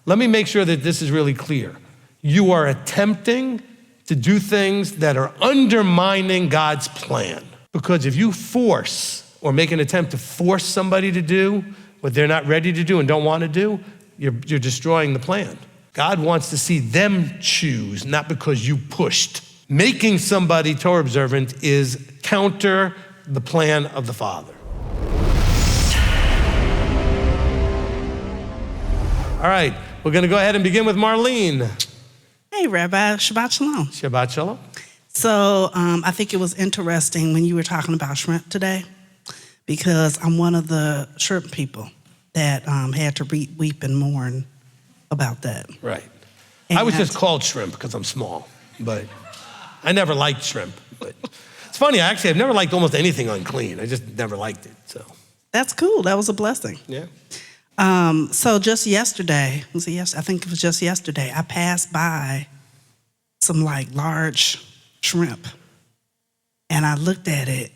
let me make sure that this is really clear. You are attempting to do things that are undermining God's plan. Because if you force or make an attempt to force somebody to do what they're not ready to do and don't want to do, you're destroying the plan. God wants to see them choose, not because you pushed. Making somebody Torah observant is counter the plan of the Father. All right, we're going to go ahead and begin with Marlene. Hey, Rabbi, Shabbat Shalom. Shabbat Shalom. So I think it was interesting when you were talking about shrimp today, because I'm one of the shrimp people that had to weep and mourn about that. Right. And I was just called shrimp because I'm small, but I never liked shrimp. But it's funny, I've never liked almost anything unclean. I just never liked it, so. That's cool, that was a blessing. Yeah. So just yesterday, I think it was just yesterday, I passed by some like large shrimp and I looked at it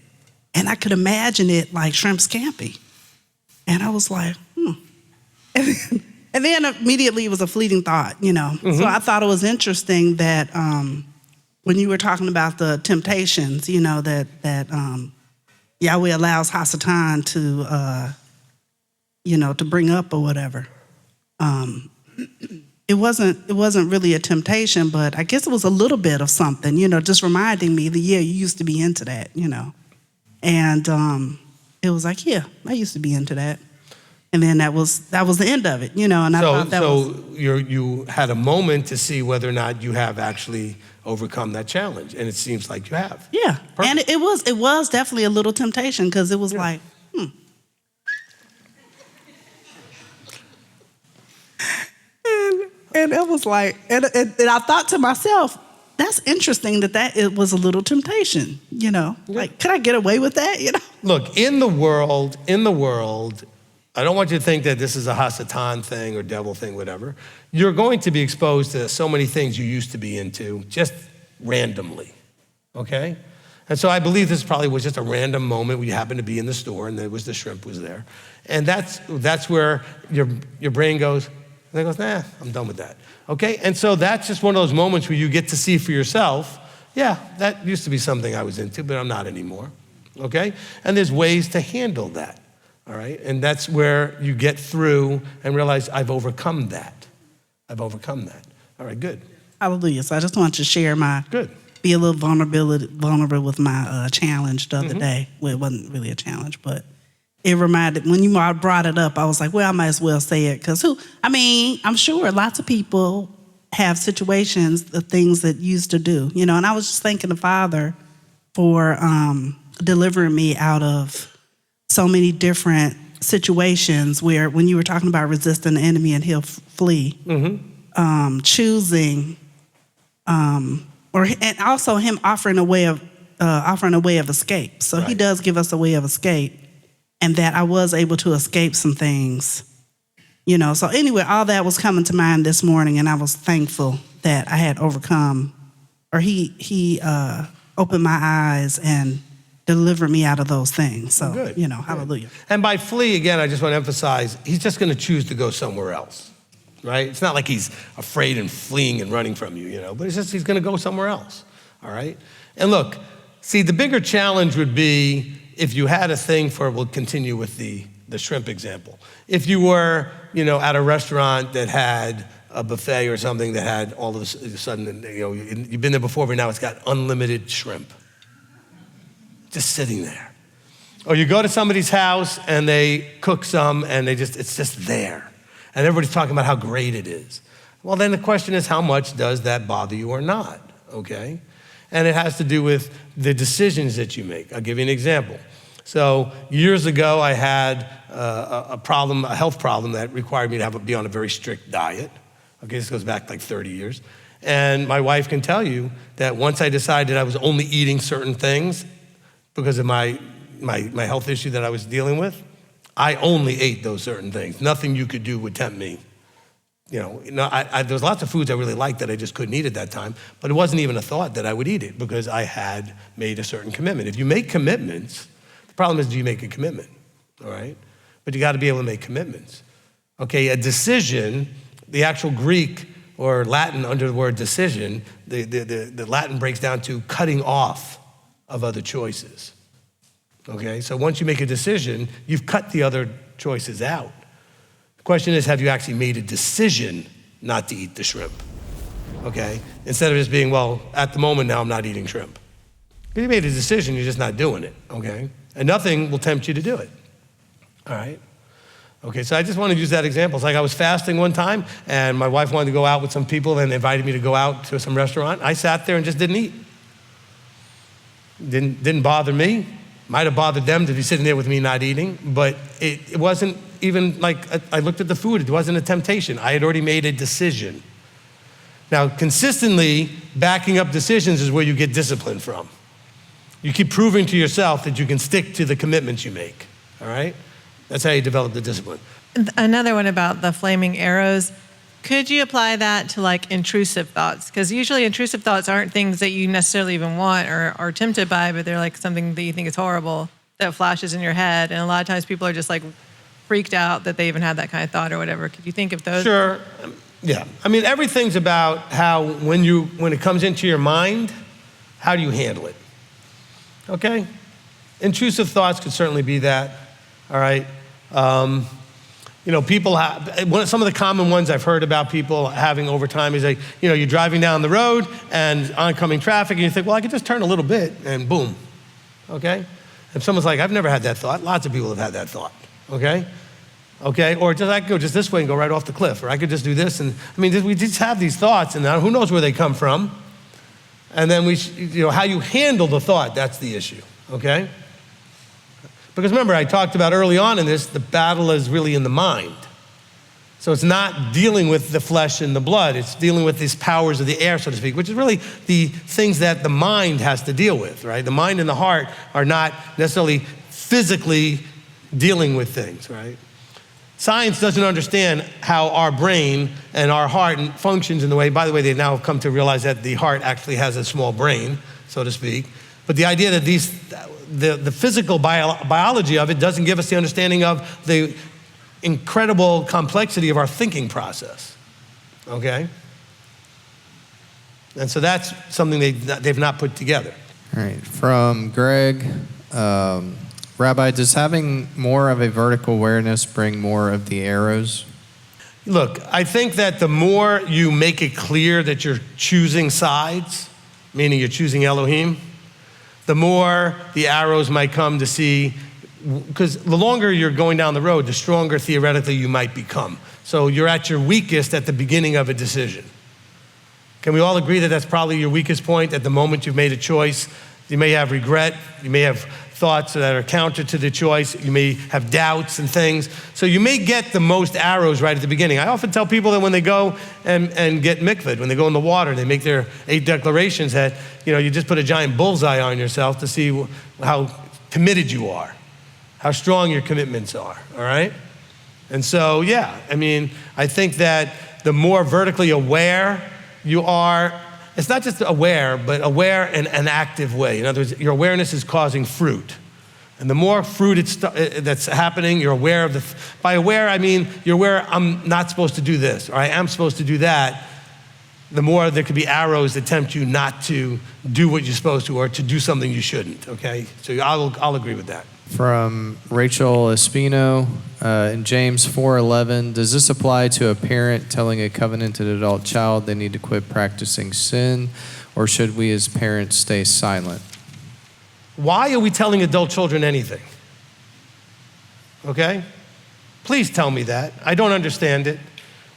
and I could imagine it like shrimp scampi. And I was like, And then immediately it was a fleeting thought, you know. Mm-hmm. So I thought it was interesting that when you were talking about the temptations, you know, that Yahweh allows HaSatan to, to bring up or whatever. It wasn't really a temptation, but I guess it was a little bit of something, you know, just reminding me that, yeah, you used to be into that, you know. And it was like, yeah, I used to be into that. And then that was the end of it, you know. And I thought that you had a moment to see whether or not you have actually overcome that challenge, and it seems like you have. Yeah, perfect. And it was definitely a little temptation because it was like, and it was like, and I thought to myself, that's interesting that it was a little temptation, you know. Yeah. Like, could I get away with that, you know? Look, in the world. I don't want you to think that this is a HaSatan thing or devil thing, whatever. You're going to be exposed to so many things you used to be into just randomly, okay? And so I believe this probably was just a random moment where you happened to be in the store and the shrimp was there. And that's where your brain goes, and it goes, nah, I'm done with that, okay? And so that's just one of those moments where you get to see for yourself, yeah, that used to be something I was into, but I'm not anymore, okay? And there's ways to handle that. All right, and that's where you get through and realize I've overcome that. All right, good. Hallelujah. So I just want to share be a little vulnerable with my challenge the other day. Well, it wasn't really a challenge, but it reminded, when you brought it up, I was like, well, I might as well say it, because I'm sure lots of people have situations, the things that used to do, you know, and I was just thanking the Father for delivering me out of so many different situations where, when you were talking about resisting the enemy and he'll flee, choosing, and also him offering a way of escape. So He does give us a way of escape, and that I was able to escape some things, you know. So anyway, all that was coming to mind this morning, and I was thankful that I had overcome, or He opened my eyes and deliver me out of those things. So, good. You know, hallelujah. And by flee, again, I just want to emphasize, he's just going to choose to go somewhere else, right? It's not like he's afraid and fleeing and running from you, you know, but it's just he's going to go somewhere else, all right? And look, see, the bigger challenge would be if you had a thing for, we'll continue with the shrimp example. If you were, you know, at a restaurant that had a buffet or something that had all of a sudden, you know, you've been there before, but now it's got unlimited shrimp. Just sitting there. Or you go to somebody's house and they cook some and it's just there. And everybody's talking about how great it is. Well, then the question is, how much does that bother you or not, okay? And it has to do with the decisions that you make. I'll give you an example. So years ago, I had a health problem that required me to be on a very strict diet. Okay, this goes back like 30 years. And my wife can tell you that once I decided I was only eating certain things, because of my health issue that I was dealing with, I only ate those certain things. Nothing you could do would tempt me. You know, there's lots of foods I really liked that I just couldn't eat at that time, but it wasn't even a thought that I would eat it because I had made a certain commitment. If you make commitments, the problem is, do you make a commitment, all right? But you gotta be able to make commitments. Okay, a decision The actual Greek or Latin under the word decision, the Latin breaks down to cutting off of other choices. Okay, so once you make a decision, you've cut the other choices out. The question is, have you actually made a decision not to eat the shrimp? Okay, instead of just being, well, at the moment now I'm not eating shrimp. If you made a decision, you're just not doing it, okay? And nothing will tempt you to do it, all right? Okay, so I just want to use that example. It's like I was fasting one time, and my wife wanted to go out with some people and invited me to go out to some restaurant. I sat there and just didn't eat. Didn't bother me. Might have bothered them to be sitting there with me not eating, but it wasn't even like I looked at the food. It wasn't a temptation. I had already made a decision. Now, consistently backing up decisions is where you get discipline from. You keep proving to yourself that you can stick to the commitments you make, all right? That's how you develop the discipline. Another one about the flaming arrows. Could you apply that to like intrusive thoughts? Because usually intrusive thoughts aren't things that you necessarily even want or are tempted by, but they're like something that you think is horrible that flashes in your head. And a lot of times people are just like freaked out that they even had that kind of thought or whatever. Could you think of those? Sure, yeah. I mean, everything's about how when it comes into your mind, how do you handle it? Okay? Intrusive thoughts could certainly be that, all right? People have, some of the common ones I've heard about people having over time is like, you're driving down the road and oncoming traffic and you think, well, I could just turn a little bit and boom, okay? And someone's like, I've never had that thought. Lots of people have had that thought, okay? Okay, or I could go just this way and go right off the cliff, or I could just do this. And I mean, we just have these thoughts and who knows where they come from. And then how you handle the thought, that's the issue, okay? Because remember, I talked about early on in this, the battle is really in the mind. So it's not dealing with the flesh and the blood, it's dealing with these powers of the air, so to speak, which is really the things that the mind has to deal with, right? The mind and the heart are not necessarily physically dealing with things, right? Science doesn't understand how our brain and our heart functions in the way, by the way, they now have come to realize that the heart actually has a small brain, so to speak. But the idea that the physical biology of it doesn't give us the understanding of the incredible complexity of our thinking process, okay? And so that's something they've not put together. All right, from Greg, Rabbi, does having more of a vertical awareness bring more of the arrows? Look, I think that the more you make it clear that you're choosing sides, meaning you're choosing Elohim, the more the arrows might come to see, because the longer you're going down the road, the stronger theoretically you might become. So you're at your weakest at the beginning of a decision. Can we all agree that that's probably your weakest point? At the moment you've made a choice, you may have regret, you may have thoughts that are counter to the choice, you may have doubts and things. So you may get the most arrows right at the beginning. I often tell people that when they go and get mikvahd, when they go in the water, they make their 8 declarations that, you just put a giant bullseye on yourself to see how committed you are, how strong your commitments are, all right? And so, yeah, I think that the more vertically aware you are, it's not just aware, but aware in an active way. In other words, your awareness is causing fruit. And the more fruit that's happening, you're aware of by aware, I mean, you're aware I'm not supposed to do this, or I am supposed to do that, the more there could be arrows that tempt you not to do what you're supposed to, or to do something you shouldn't, okay? So I'll agree with that. From Rachel Espino, in James 4:11, does this apply to a parent telling a covenanted adult child they need to quit practicing sin, or should we as parents stay silent? Why are we telling adult children anything? Okay? Please tell me that. I don't understand it.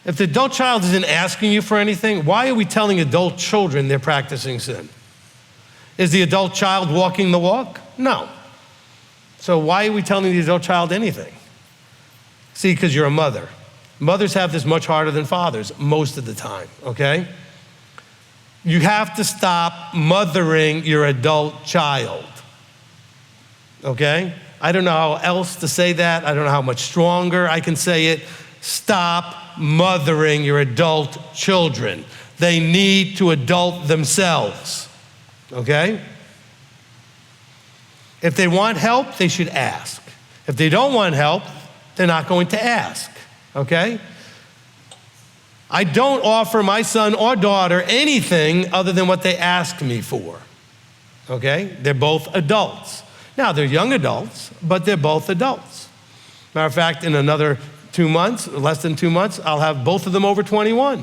If the adult child isn't asking you for anything, why are we telling adult children they're practicing sin? Is the adult child walking the walk? No. So why are we telling the adult child anything? See, because you're a mother. Mothers have this much harder than fathers most of the time, okay? You have to stop mothering your adult child, okay? I don't know how else to say that. I don't know how much stronger I can say it. Stop mothering your adult children. They need to adult themselves, okay? If they want help, they should ask. If they don't want help, they're not going to ask, okay? I don't offer my son or daughter anything other than what they ask me for. Okay? They're both adults. Now, they're young adults, but they're both adults. Matter of fact, in another 2 months, less than 2 months, I'll have both of them over 21.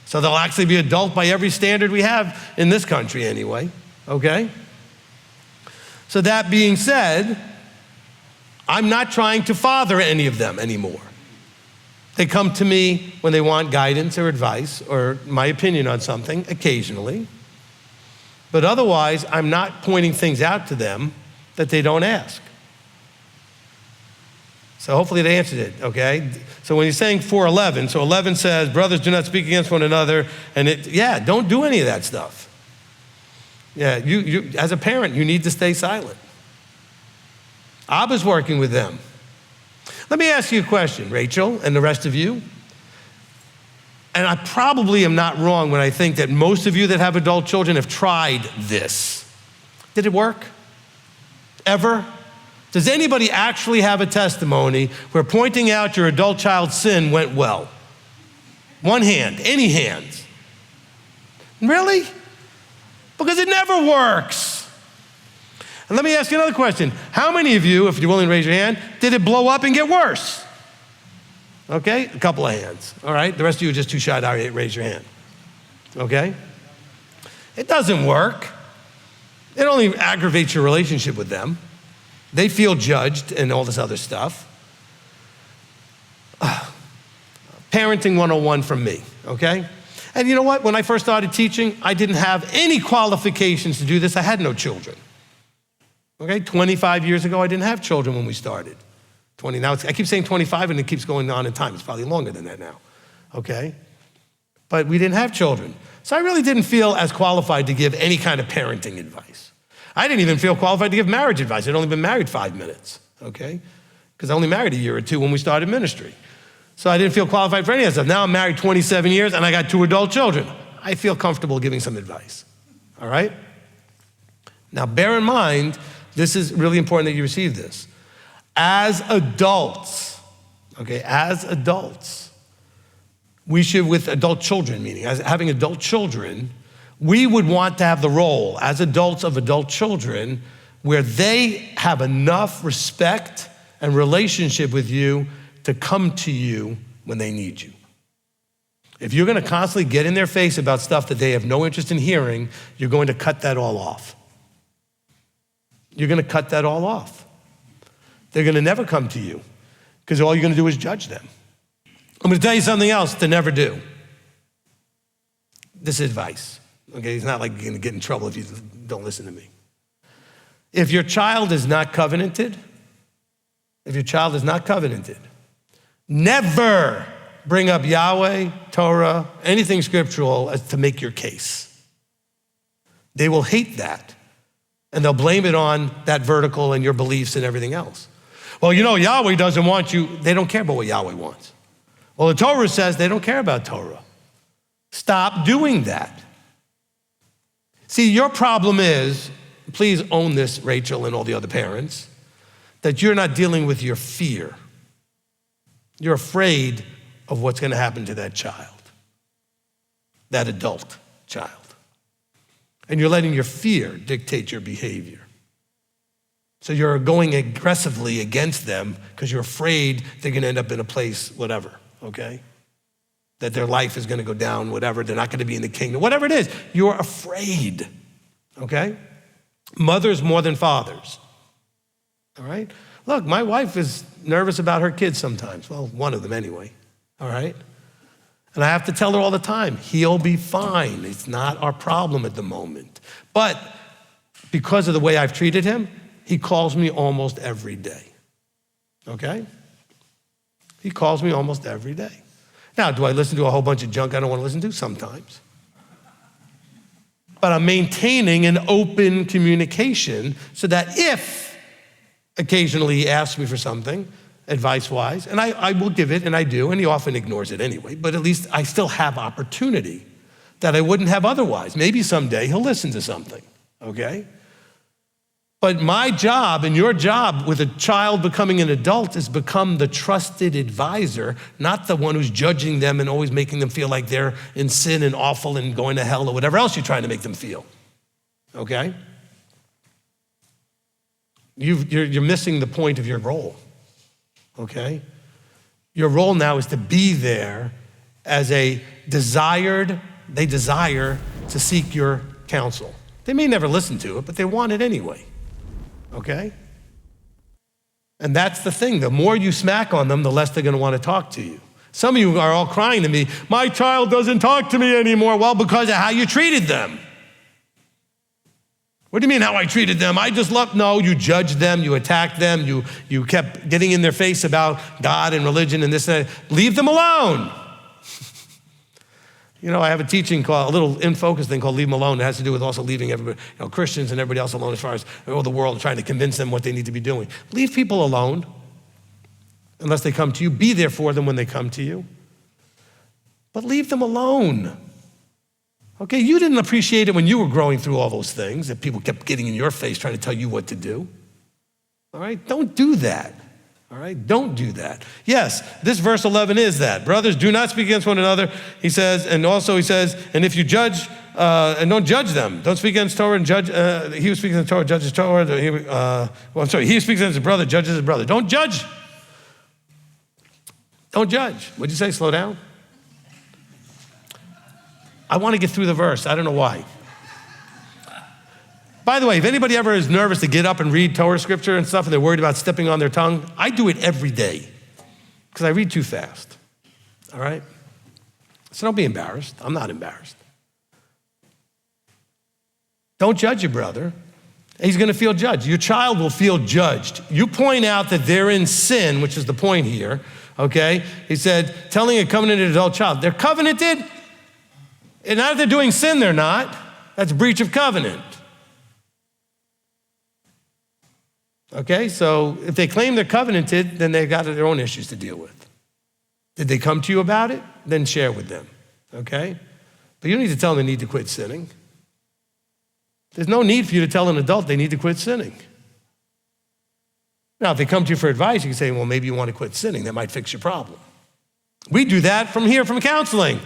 So they'll actually be adult by every standard we have in this country anyway, okay? So that being said, I'm not trying to father any of them anymore. They come to me when they want guidance or advice or my opinion on something occasionally. But otherwise, I'm not pointing things out to them that they don't ask. So hopefully that answered it, okay? So when you're saying 4:11, so 11 says, brothers, do not speak against one another. And don't do any of that stuff. Yeah, you as a parent, you need to stay silent. Abba's working with them. Let me ask you a question, Rachel, and the rest of you. And I probably am not wrong when I think that most of you that have adult children have tried this. Did it work? Ever? Does anybody actually have a testimony where pointing out your adult child's sin went well? One hand, any hands? Really? Because it never works. And let me ask you another question. How many of you, if you're willing to raise your hand, did it blow up and get worse? Okay, a couple of hands. All right, the rest of you are just too shy to raise your hand. Okay? It doesn't work. It only aggravates your relationship with them. They feel judged and all this other stuff. Parenting 101 from me, okay? And you know what? When I first started teaching, I didn't have any qualifications to do this. I had no children. Okay, 25 years ago, I didn't have children when we started. 20 now, I keep saying 25 and it keeps going on in time. It's probably longer than that now, okay? But we didn't have children. So I really didn't feel as qualified to give any kind of parenting advice. I didn't even feel qualified to give marriage advice. I'd only been married 5 minutes, okay? Because I only married a year or two when we started ministry. So I didn't feel qualified for any of that stuff. Now I'm married 27 years and I got 2 adult children. I feel comfortable giving some advice, all right? Now bear in mind, this is really important that you receive this. As adults, okay, as adults, we should, with adult children, meaning as having adult children, we would want to have the role as adults of adult children where they have enough respect and relationship with you to come to you when they need you. If you're gonna constantly get in their face about stuff that they have no interest in hearing, you're going to cut that all off. You're gonna cut that all off. They're gonna never come to you because all you're gonna do is judge them. I'm gonna tell you something else to never do. This is advice, okay? It's not like you're gonna get in trouble if you don't listen to me. If your child is not covenanted, never bring up Yahweh, Torah, anything scriptural as to make your case. They will hate that. And they'll blame it on that vertical and your beliefs and everything else. Well, you know, Yahweh doesn't want you. They don't care about what Yahweh wants. Well, the Torah says they don't care about Torah. Stop doing that. See, your problem is, please own this, Rachel and all the other parents, that you're not dealing with your fear. You're afraid of what's going to happen to that child, that adult child. And you're letting your fear dictate your behavior. So you're going aggressively against them because you're afraid they're going to end up in a place, whatever, okay? That their life is going to go down, whatever. They're not going to be in the kingdom, whatever it is. You're afraid, okay? Mothers more than fathers, all right? Look, my wife is nervous about her kids sometimes. Well, one of them anyway, all right? And I have to tell her all the time, he'll be fine. It's not our problem at the moment. But because of the way I've treated him, he calls me almost every day, okay? He calls me almost every day. Now, do I listen to a whole bunch of junk I don't want to listen to? Sometimes. But I'm maintaining an open communication so that if occasionally he asks me for something, advice-wise, and I will give it, and I do, and he often ignores it anyway, but at least I still have opportunity that I wouldn't have otherwise. Maybe someday he'll listen to something, okay? But my job and your job with a child becoming an adult is become the trusted advisor, not the one who's judging them and always making them feel like they're in sin and awful and going to hell or whatever else you're trying to make them feel, okay? You're missing the point of your role, okay? Your role now is to be there as they desire to seek your counsel. They may never listen to it, but they want it anyway. Okay? And that's the thing. The more you smack on them, the less they're going to want to talk to you. Some of you are all crying to me, my child doesn't talk to me anymore. Well, because of how you treated them. What do you mean how I treated them? No, you judged them, you attacked them, you kept getting in their face about God and religion and this and that. Leave them alone. You know, I have a teaching called, a little in-focus thing called Leave Them Alone. It has to do with also leaving everybody, Christians and everybody else alone as far as the world, trying to convince them what they need to be doing. Leave people alone unless they come to you. Be there for them when they come to you. But leave them alone. Okay, you didn't appreciate it when you were growing through all those things that people kept getting in your face trying to tell you what to do. All right, don't do that. All right, don't do that. Yes, this verse 11 is that. Brothers, do not speak against one another, he says, and also he says, and if you judge, and don't judge them. Don't speak against Torah and judge, he who speaks against Torah judges Torah. He who speaks against his brother judges his brother. Don't judge. Don't judge. What'd you say, slow down? I want to get through the verse, I don't know why. By the way, if anybody ever is nervous to get up and read Torah scripture and stuff and they're worried about stepping on their tongue, I do it every day because I read too fast, all right? So don't be embarrassed. I'm not embarrassed. Don't judge your brother. He's going to feel judged. Your child will feel judged. You point out that they're in sin, which is the point here, okay? He said, telling a covenanted adult child, they're covenanted, and now that they're doing sin, they're not. That's breach of covenant. Okay, so if they claim they're covenanted, then they've got their own issues to deal with. Did they come to you about it? Then share with them, okay? But you don't need to tell them they need to quit sinning. There's no need for you to tell an adult they need to quit sinning. Now, if they come to you for advice, you can say, well, maybe you want to quit sinning. That might fix your problem. We do that from here, from counseling.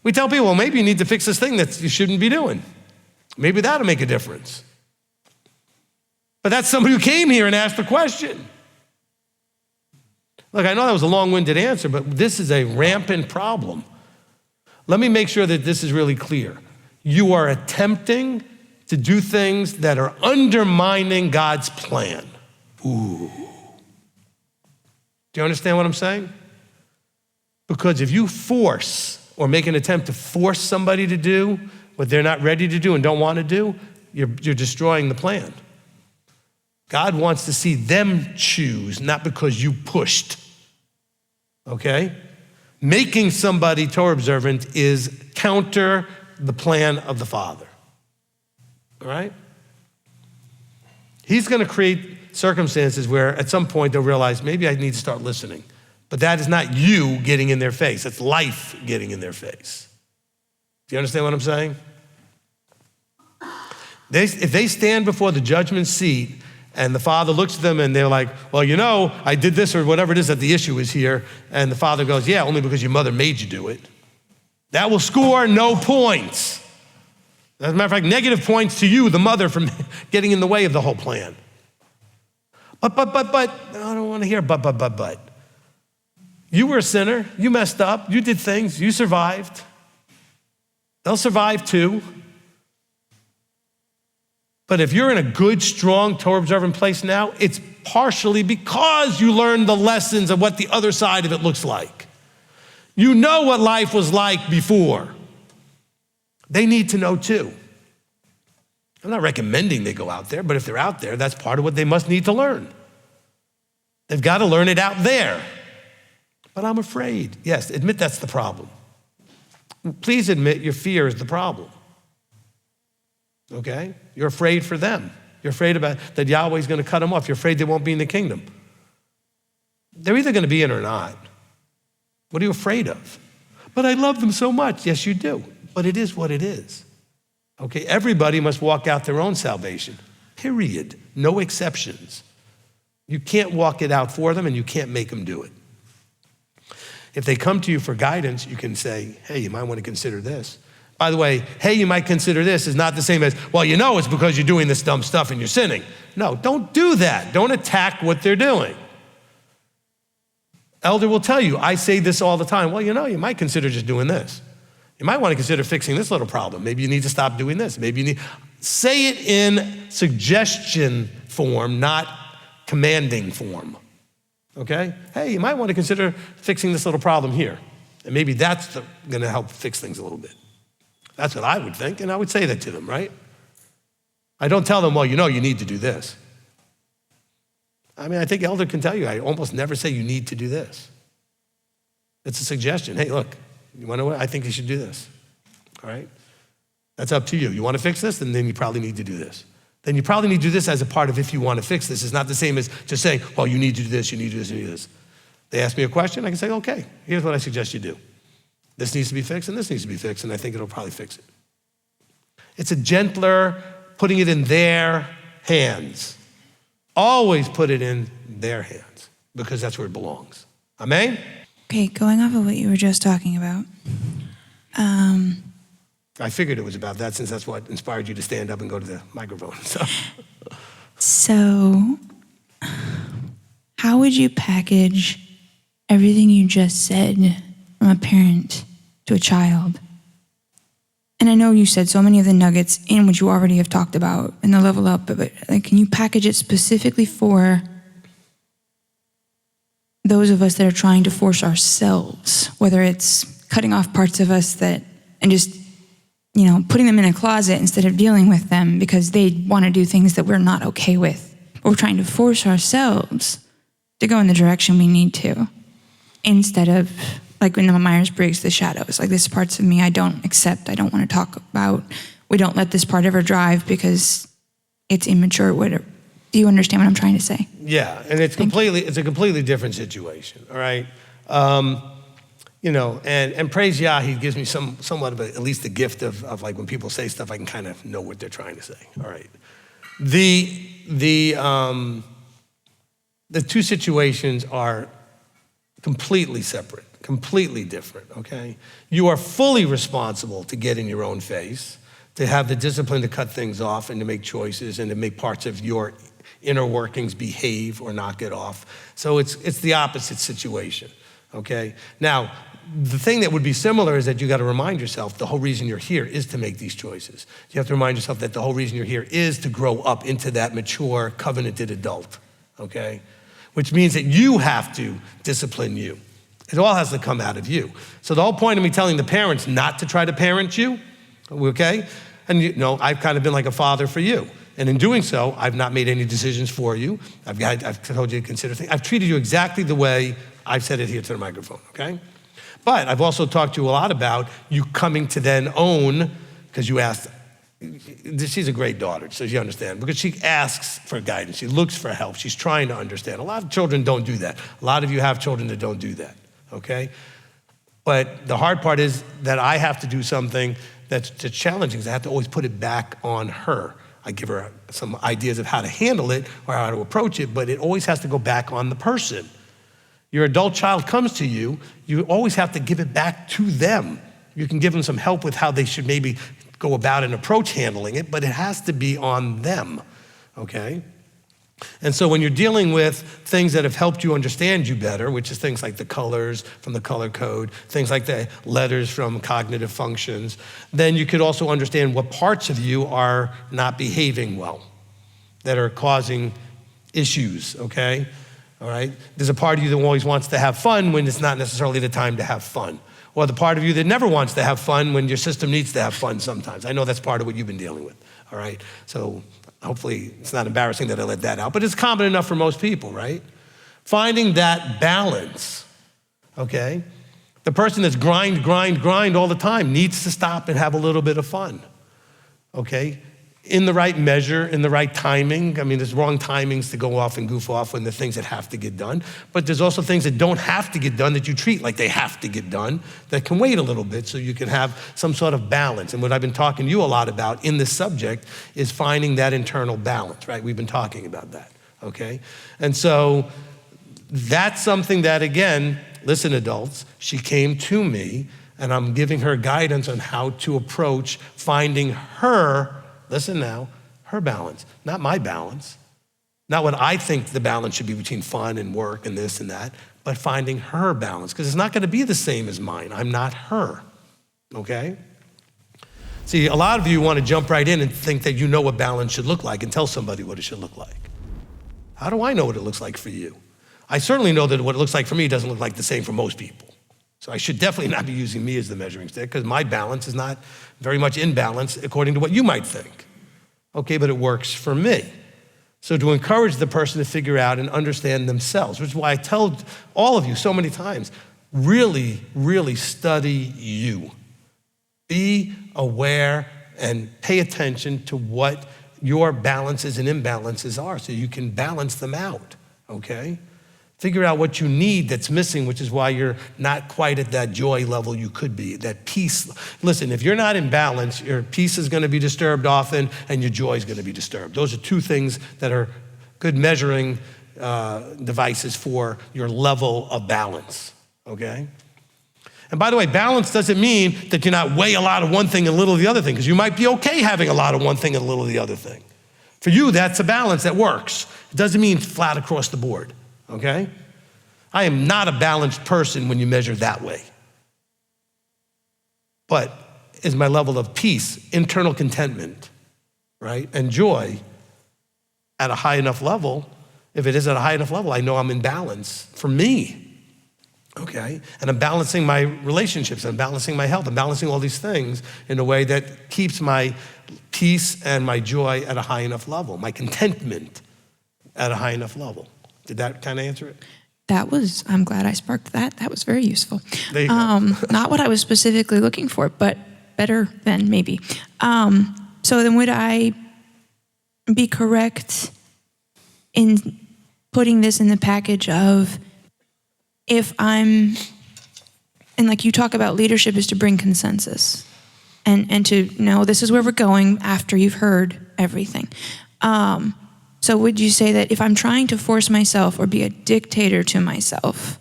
We tell people, well, maybe you need to fix this thing that you shouldn't be doing. Maybe that'll make a difference. But that's somebody who came here and asked the question. Look, I know that was a long-winded answer, but this is a rampant problem. Let me make sure that this is really clear. You are attempting to do things that are undermining God's plan. Ooh. Do you understand what I'm saying? Because if you force or make an attempt to force somebody to do what they're not ready to do and don't want to do, you're destroying the plan. God wants to see them choose, not because you pushed, okay? Making somebody Torah observant is counter the plan of the Father, all right? He's gonna create circumstances where at some point they'll realize, maybe I need to start listening. But that is not you getting in their face, it's life getting in their face. Do you understand what I'm saying? If they stand before the judgment seat and the Father looks at them and they're like, well, you know, I did this or whatever it is that the issue is here. And the Father goes, yeah, only because your mother made you do it. That will score no points. As a matter of fact, negative points to you, the mother, from getting in the way of the whole plan. But, I don't want to hear but. You were a sinner, you messed up, you did things, you survived. They'll survive too. But if you're in a good, strong, Torah observant place now, it's partially because you learned the lessons of what the other side of it looks like. You know what life was like before. They need to know too. I'm not recommending they go out there, but if they're out there, that's part of what they must need to learn. They've got to learn it out there. But I'm afraid. Yes, admit that's the problem. Please admit your fear is the problem. Okay? You're afraid for them. You're afraid about that Yahweh's going to cut them off. You're afraid they won't be in the kingdom. They're either going to be in or not. What are you afraid of? But I love them so much. Yes, you do. But it is what it is. Okay? Everybody must walk out their own salvation. period. No exceptions. You can't walk it out for them and you can't make them do it. If they come to you for guidance, you can say, hey, you might want to consider this. By the way, hey, you might consider this is not the same as, well, you know it's because you're doing this dumb stuff and you're sinning. No, don't do that. Don't attack what they're doing. Elder will tell you, I say this all the time, well, you know, you might consider just doing this. You might want to consider fixing this little problem. Maybe you need to stop doing this. Maybe you need, say it in suggestion form, not commanding form, okay? Hey, you might want to consider fixing this little problem here. And maybe that's gonna help fix things a little bit. That's what I would think, and I would say that to them, right? I don't tell them, well, you know you need to do this. I mean, I think Elder can tell you, I almost never say you need to do this. It's a suggestion. Hey, look, you wanna know what? I think you should do this, all right? That's up to you. You wanna fix this? Then you probably need to do this. Then you probably need to do this as a part of if you wanna fix this. It's not the same as just saying, well, you need to do this, you need to do this, you need to do this. They ask me a question, I can say, okay, here's what I suggest you do. This needs to be fixed and this needs to be fixed, and I think it'll probably fix it. It's a gentler putting it in their hands. Always put it in their hands because that's where it belongs. Amen? Okay, going off of what you were just talking about. I figured it was about that since that's what inspired you to stand up and go to the microphone. So, how would you package everything you just said from a parent to a child? And I know you said so many of the nuggets in which you already have talked about in the level up, but like, can you package it specifically for those of us that are trying to force ourselves, whether it's cutting off parts of us that, and just, you know, putting them in a closet instead of dealing with them because they want to do things that we're not okay with. But we're trying to force ourselves to go in the direction we need to, instead of, like in the Myers-Briggs, the shadows, like this parts of me I don't accept, I don't want to talk about. We don't let this part ever drive because it's immature, whatever. Do you understand what I'm trying to say? Yeah, and it's a completely different situation, all right? You know, and praise Yah, he gives me somewhat of at least the gift of like when people say stuff, I can kind of know what they're trying to say, all right? The two situations are completely separate, completely different, okay? You are fully responsible to get in your own face, to have the discipline to cut things off and to make choices and to make parts of your inner workings behave or knock it off. So it's the opposite situation, okay? Now, the thing that would be similar is that you gotta remind yourself the whole reason you're here is to make these choices. You have to remind yourself that the whole reason you're here is to grow up into that mature, covenanted adult, okay? Which means that you have to discipline you. It all has to come out of you. So the whole point of me telling the parents not to try to parent you, okay? And you know, I've kind of been like a father for you. And in doing so, I've not made any decisions for you. I've told you to consider things. I've treated you exactly the way I've said it here to the microphone, okay? But I've also talked to you a lot about you coming to then own, because you asked, she's a great daughter, so you understand, because she asks for guidance, she looks for help, she's trying to understand. A lot of children don't do that. A lot of you have children that don't do that, okay? But the hard part is that I have to do something that's challenging, because I have to always put it back on her. I give her some ideas of how to handle it or how to approach it, but it always has to go back on the person. Your adult child comes to you, you always have to give it back to them. You can give them some help with how they should maybe go about and approach handling it, but it has to be on them, okay? And so when you're dealing with things that have helped you understand you better, which is things like the colors from the color code, things like the letters from cognitive functions, then you could also understand what parts of you are not behaving well, that are causing issues, okay? All right? There's a part of you that always wants to have fun when it's not necessarily the time to have fun. Or the part of you that never wants to have fun when your system needs to have fun sometimes. I know that's part of what you've been dealing with, all right? So hopefully it's not embarrassing that I let that out, but it's common enough for most people, right? Finding that balance, okay? The person that's grind all the time needs to stop and have a little bit of fun, okay? in the right measure, in the right timing. I mean, there's wrong timings to go off and goof off when the things that have to get done. But there's also things that don't have to get done that you treat like they have to get done that can wait a little bit so you can have some sort of balance. And what I've been talking to you a lot about in this subject is finding that internal balance, right? We've been talking about that, okay? And so that's something that, again, listen, adults, she came to me and I'm giving her guidance on how to approach finding her, listen now, her balance, not my balance, not what I think the balance should be between fun and work and this and that, but finding her balance, because it's not gonna be the same as mine. I'm not her, okay? See, a lot of you wanna jump right in and think that you know what balance should look like and tell somebody what it should look like. How do I know what it looks like for you? I certainly know that what it looks like for me doesn't look like the same for most people. So I should definitely not be using me as the measuring stick because my balance is not very much in balance according to what you might think. Okay, but it works for me. So to encourage the person to figure out and understand themselves, which is why I tell all of you so many times, really, really study you. Be aware and pay attention to what your balances and imbalances are so you can balance them out, okay? Figure out what you need that's missing, which is why you're not quite at that joy level you could be, that peace. Listen, if you're not in balance, your peace is gonna be disturbed often and your joy is gonna be disturbed. Those are two things that are good measuring devices for your level of balance, okay? And by the way, balance doesn't mean that you're not way a lot of one thing and a little of the other thing, because you might be okay having a lot of one thing and a little of the other thing. For you, that's a balance that works. It doesn't mean flat across the board. Okay? I am not a balanced person when you measure that way. But is my level of peace, internal contentment, right, and joy at a high enough level? If it is at a high enough level, I know I'm in balance for me, okay? And I'm balancing my relationships, I'm balancing my health, I'm balancing all these things in a way that keeps my peace and my joy at a high enough level, my contentment at a high enough level. Did that kind of answer it? I'm glad I sparked that. That was very useful. There you go. Not what I was specifically looking for, but better than maybe. So then would I be correct in putting this in the package of if and like you talk about leadership is to bring consensus and to know this is where we're going after you've heard everything. So would you say that if I'm trying to force myself or be a dictator to myself,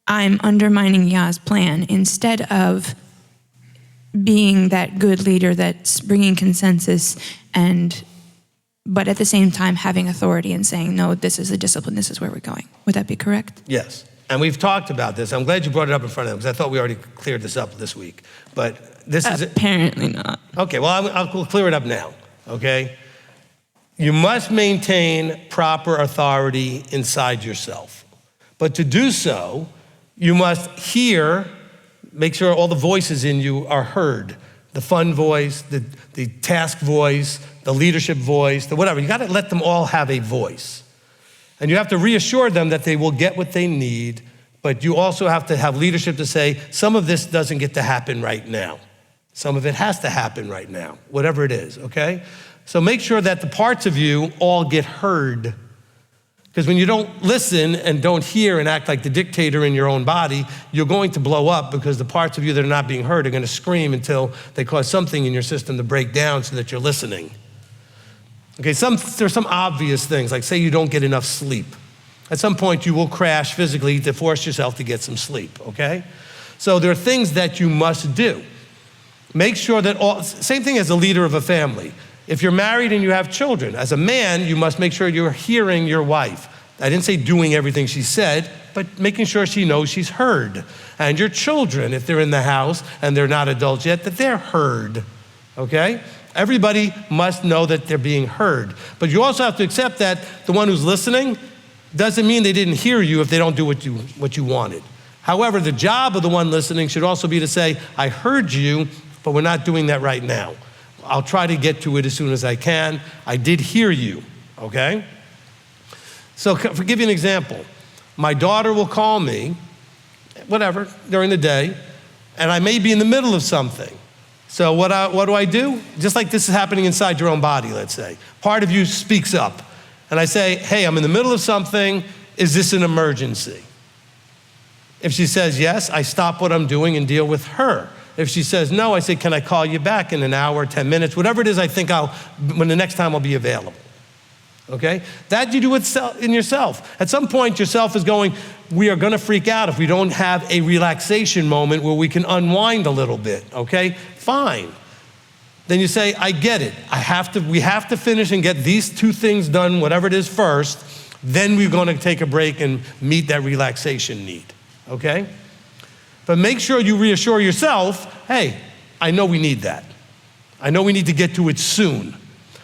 I'm undermining Yah's plan instead of being that good leader that's bringing consensus but at the same time having authority and saying, no, this is a discipline, this is where we're going. Would that be correct? Yes, and we've talked about this. I'm glad you brought it up in front of them because I thought we already cleared this up this week. But this is Apparently not. Okay, well, I'll clear it up now, okay? You must maintain proper authority inside yourself. But to do so, you must make sure all the voices in you are heard. The fun voice, the task voice, the leadership voice, the whatever. You gotta let them all have a voice. And you have to reassure them that they will get what they need, but you also have to have leadership to say, some of this doesn't get to happen right now. Some of it has to happen right now, whatever it is, okay? So make sure that the parts of you all get heard. Because when you don't listen and don't hear and act like the dictator in your own body, you're going to blow up because the parts of you that are not being heard are going to scream until they cause something in your system to break down so that you're listening. Okay, there's some obvious things, like say you don't get enough sleep. At some point you will crash physically to force yourself to get some sleep, okay? So there are things that you must do. Make sure that same thing as a leader of a family. If you're married and you have children, as a man, you must make sure you're hearing your wife. I didn't say doing everything she said, but making sure she knows she's heard. And your children, if they're in the house and they're not adults yet, that they're heard, okay? Everybody must know that they're being heard. But you also have to accept that the one who's listening doesn't mean they didn't hear you if they don't do what you wanted. However, the job of the one listening should also be to say, I heard you, but we're not doing that right now. I'll try to get to it as soon as I can. I did hear you, okay? So to give you an example, my daughter will call me, whatever, during the day, and I may be in the middle of something. So what do I do? Just like this is happening inside your own body, let's say. Part of you speaks up. And I say, hey, I'm in the middle of something. Is this an emergency? If she says yes, I stop what I'm doing and deal with her. If she says no, I say, can I call you back in an hour, 10 minutes, whatever it is I think when the next time I'll be available. Okay? That you do in yourself. At some point, yourself is going, we are gonna freak out if we don't have a relaxation moment where we can unwind a little bit, okay? Fine. Then you say, I get it. We have to finish and get these two things done, whatever it is first, then we're gonna take a break and meet that relaxation need, okay? But make sure you reassure yourself, hey, I know we need that. I know we need to get to it soon.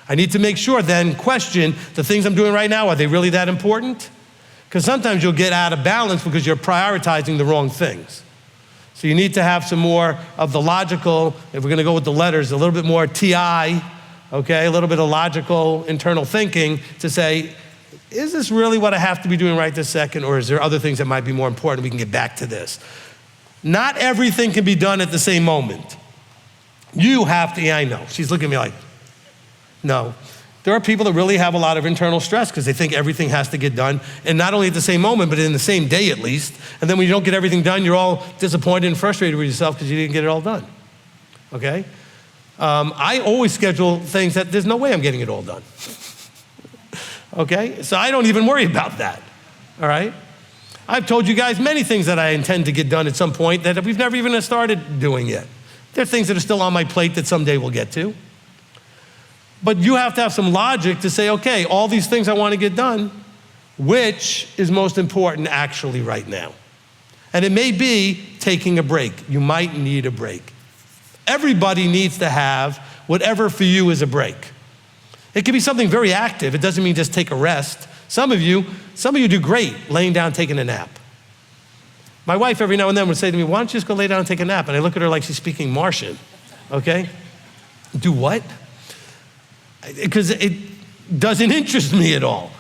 I need to make sure then question, the things I'm doing right now, are they really that important? Because sometimes you'll get out of balance because you're prioritizing the wrong things. So you need to have some more of the logical, if we're gonna go with the letters, a little bit more m.t.o.i, okay? A little bit of logical internal thinking to say, is this really what I have to be doing right this second, or is there other things that might be more important? We can get back to this. Not everything can be done at the same moment. You have to, yeah, I know. She's looking at me like, no. There are people that really have a lot of internal stress because they think everything has to get done, and not only at the same moment, but in the same day at least. And then when you don't get everything done, you're all disappointed and frustrated with yourself because you didn't get it all done, okay? I always schedule things that there's no way I'm getting it all done, okay? So I don't even worry about that, all right? I've told you guys many things that I intend to get done at some point that we've never even started doing yet. There are things that are still on my plate that someday we'll get to. But you have to have some logic to say, okay, all these things I want to get done, which is most important actually right now? And it may be taking a break. You might need a break. Everybody needs to have whatever for you is a break. It can be something very active. It doesn't mean just take a rest. Some of you do great laying down, taking a nap. My wife every now and then would say to me, why don't you just go lay down and take a nap? And I look at her like she's speaking Martian, okay? Do what? Because it doesn't interest me at all.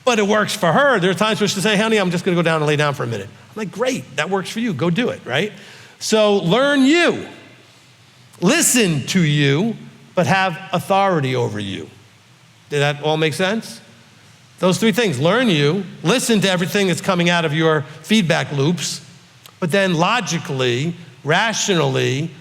But it works for her. There are times where she'll say, honey, I'm just gonna go down and lay down for a minute. I'm like, great, that works for you, go do it, right? So learn you. Listen to you, but have authority over you. Did that all make sense? Those three things, learn you, listen to everything that's coming out of your feedback loops, but then logically, rationally,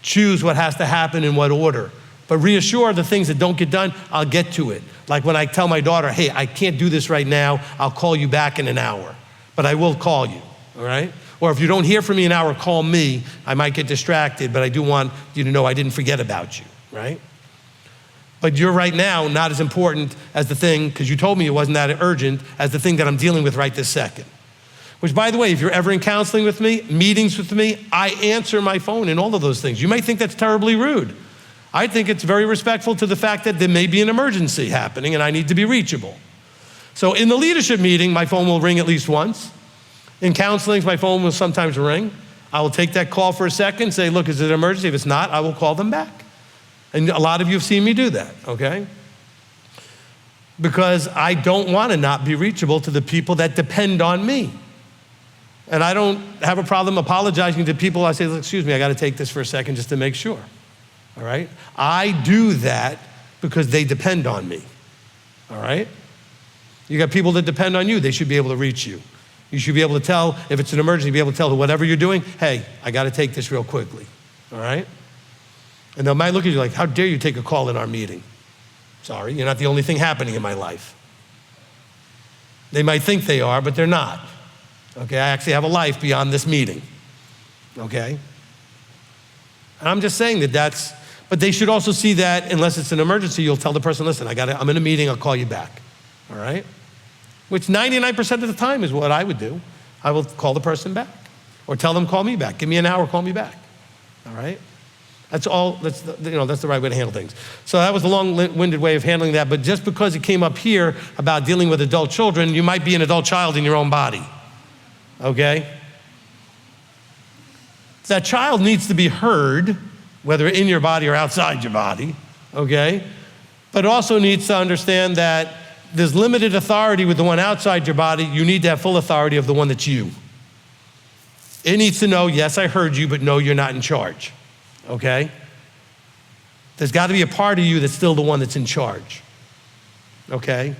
choose what has to happen in what order. But reassure the things that don't get done, I'll get to it. Like when I tell my daughter, hey, I can't do this right now, I'll call you back in an hour. But I will call you, all right? Or if you don't hear from me in an hour, call me. I might get distracted, but I do want you to know I didn't forget about you, right? But you're right now not as important as the thing, because you told me it wasn't that urgent, as the thing that I'm dealing with right this second. Which, by the way, if you're ever in counseling with me, meetings with me, I answer my phone and all of those things. You may think that's terribly rude. I think it's very respectful to the fact that there may be an emergency happening and I need to be reachable. So in the leadership meeting, my phone will ring at least once. In counseling, my phone will sometimes ring. I will take that call for a second, say, look, is it an emergency? If it's not, I will call them back. And a lot of you have seen me do that, okay? Because I don't want to not be reachable to the people that depend on me. And I don't have a problem apologizing to people. I say, excuse me, I got to take this for a second just to make sure, all right? I do that because they depend on me, all right? You got people that depend on you. They should be able to reach you. You should be able to tell, if it's an emergency, be able to tell whatever you're doing, hey, I got to take this real quickly, all right? And they might look at you like, how dare you take a call in our meeting? Sorry, you're not the only thing happening in my life. They might think they are, but they're not. Okay, I actually have a life beyond this meeting. Okay? And I'm just saying but they should also see that unless it's an emergency, you'll tell the person, listen, I'm in a meeting, I'll call you back. All right? Which 99% of the time is what I would do. I will call the person back or tell them, call me back. Give me an hour, call me back. All right? That's the right way to handle things. So that was a long-winded way of handling that, but just because it came up here about dealing with adult children, you might be an adult child in your own body, okay? That child needs to be heard, whether in your body or outside your body, okay? But also needs to understand that there's limited authority with the one outside your body. You need to have full authority of the one that's you. It needs to know, yes, I heard you, but no, you're not in charge. Okay? There's got to be a part of you that's still the one that's in charge, okay?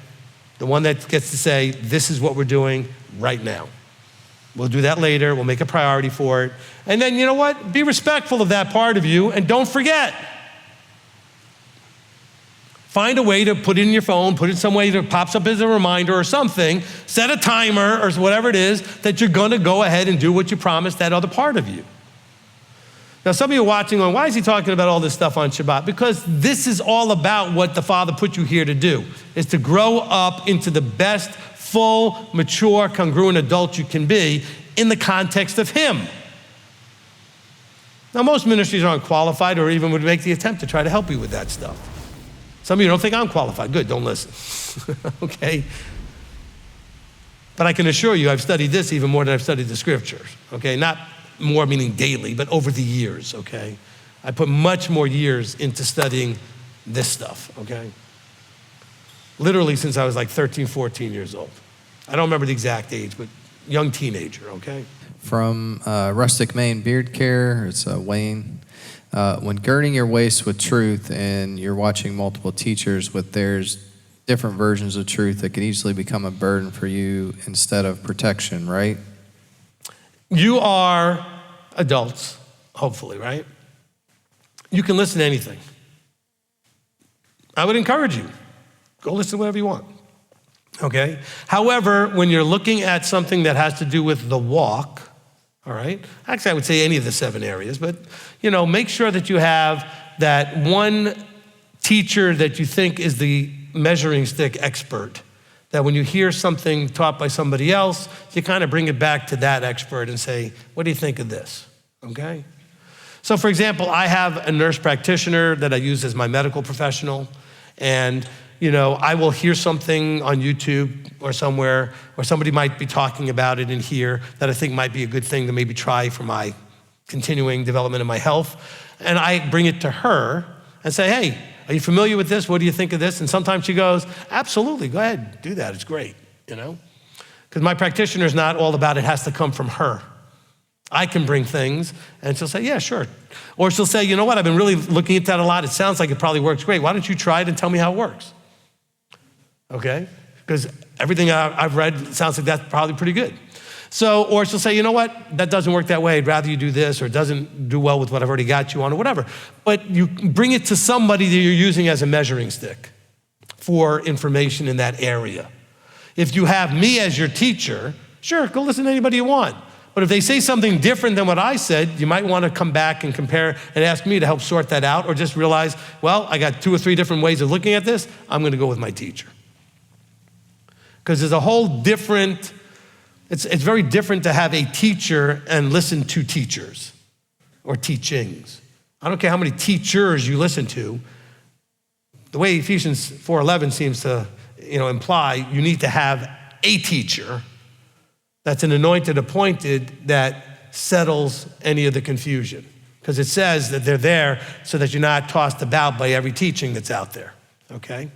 The one that gets to say, this is what we're doing right now. We'll do that later. We'll make a priority for it. And then, you know what? Be respectful of that part of you, and don't forget. Find a way to put it in your phone, put it some way that pops up as a reminder or something. Set a timer or whatever it is that you're going to go ahead and do what you promised that other part of you. Now, some of you are watching going, why is he talking about all this stuff on Shabbat? Because this is all about what the Father put you here to do, is to grow up into the best, full, mature, congruent adult you can be in the context of Him. Now, most ministries aren't qualified or even would make the attempt to try to help you with that stuff. Some of you don't think I'm qualified. Good, don't listen, okay? But I can assure you I've studied this even more than I've studied the scriptures, okay? Not more meaning daily, but over the years, okay? I put much more years into studying this stuff, okay? Literally since I was like 13, 14 years old. I don't remember the exact age, but young teenager, okay? From Rustic Maine Beard Care, it's Wayne. When girding your waist with truth and you're watching multiple teachers with theirs different versions of truth, that could easily become a burden for you instead of protection, right? You are adults, hopefully, right? You can listen to anything. I would encourage you, go listen to whatever you want, okay? However, when you're looking at something that has to do with the walk, all right? Actually, I would say any of the 7 areas, but make sure that you have that one teacher that you think is the measuring stick expert, that when you hear something taught by somebody else, you kind of bring it back to that expert and say, what do you think of this, okay? So for example, I have a nurse practitioner that I use as my medical professional, and I will hear something on YouTube or somewhere, or somebody might be talking about it in here that I think might be a good thing to maybe try for my continuing development of my health. And I bring it to her and say, hey, are you familiar with this? What do you think of this? And sometimes she goes, absolutely, go ahead, do that, it's great, Because my practitioner is not all about it has to come from her. I can bring things, and she'll say, yeah, sure. Or she'll say, you know what, I've been really looking at that a lot. It sounds like it probably works great. Why don't you try it and tell me how it works? Okay? Because everything I've read sounds like that's probably pretty good. So, or she'll say, you know what, that doesn't work that way. I'd rather you do this, or it doesn't do well with what I've already got you on, or whatever. But you bring it to somebody that you're using as a measuring stick for information in that area. If you have me as your teacher, sure, go listen to anybody you want. But if they say something different than what I said, you might want to come back and compare and ask me to help sort that out, or just realize, well, I got 2 or 3 different ways of looking at this. I'm going to go with my teacher. Because there's a whole different, it's very different to have a teacher and listen to teachers or teachings. I don't care how many teachers you listen to. The way Ephesians 4:11 seems to imply, you need to have a teacher that's an anointed, appointed, that settles any of the confusion. Because it says that they're there so that you're not tossed about by every teaching that's out there, okay?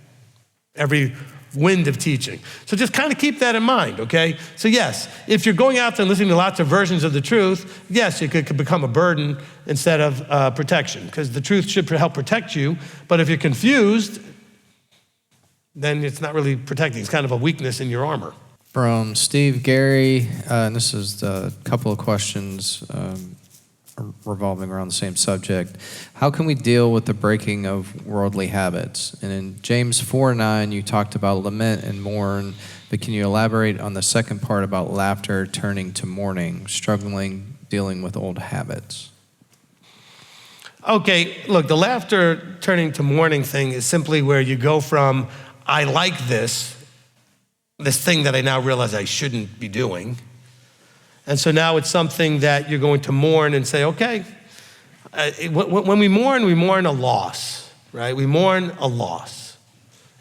Every wind of teaching. So just kind of keep that in mind, okay? So yes, if you're going out there and listening to lots of versions of the truth, yes, it could become a burden instead of protection, because the truth should help protect you. But if you're confused, then it's not really protecting. It's kind of a weakness in your armor. From Steve Gary, and this is a couple of questions revolving around the same subject. How can we deal with the breaking of worldly habits? And in James 4:9, you talked about lament and mourn, but can you elaborate on the second part about laughter turning to mourning, struggling, dealing with old habits? Okay, look, the laughter turning to mourning thing is simply where you go from, I like this thing that I now realize I shouldn't be doing. And so now it's something that you're going to mourn and say, okay, when we mourn a loss, right? We mourn a loss.